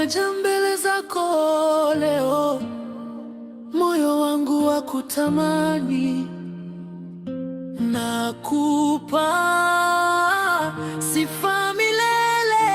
naja mbele zako leo, moyo wangu wa kutamani, nakupa sifa milele.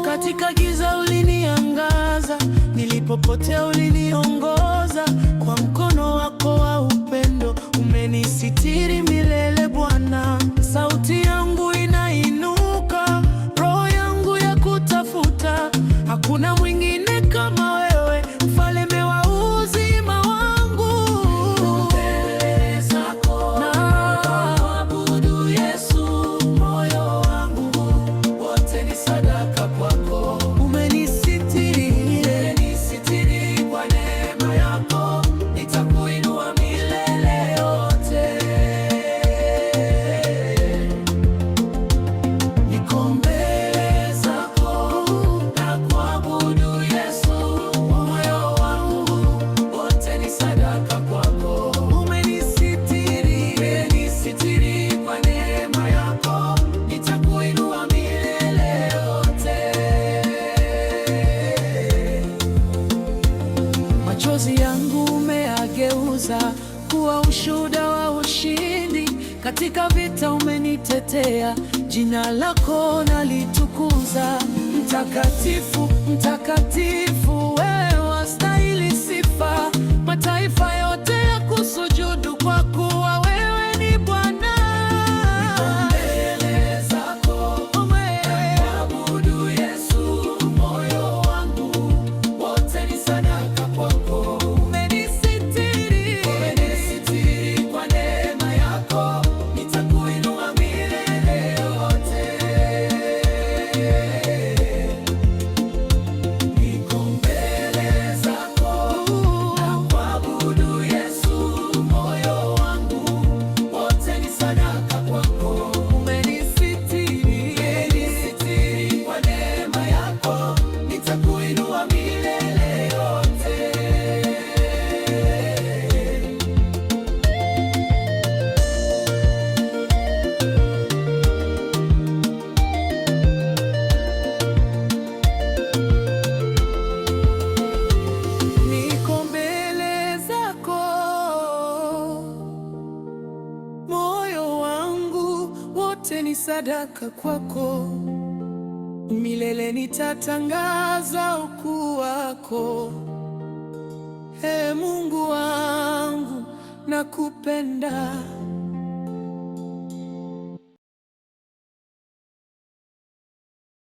Katika giza uliniangaza, nilipopotea uliniongoza, kwa mkono wako wa upendo umenisitiri milele Bwana. Sauti yangu inainuka, roho yangu ya kutafuta, hakuna mwingine kama wewe, mfalme wa uzima wangu. Mbele zako naabudu Yesu, moyo wangu wote ni sadaka kwako. Umenisitiri kwa neema yako, nitakuinua milele yote. Niko mbele zako na kuabudu Yesu, moyo wangu wote ni sadaka kwako. Umenisitiri kwa neema yako, nitakuinua milele yote. Machozi yangu umeyageuza kuwa ushuhuda wa ushindi, katika vita umenitetea, jina lako nalitukuza. Mtakatifu, mtakatifu, wewe wastahili sifa, mataifa yote yakusujudu kwa kuwa wewe ni Bwana. Mbele zako naabudu Yesu, moyo wangu wote ni sadaka kwako. Umenisitiri kwa neema yako, nitakuinua milele yote. Niko mbele zako na kuabudu Yesu, moyo wangu wote ni sadaka kwako. Umenisitiri kwa neema yako, nitakuinua milele yote. Niko mbele zako, moyo wangu wote ni sadaka kwako. Milele nitatangaza ukuu wako. Ee Mungu wangu, nakupenda.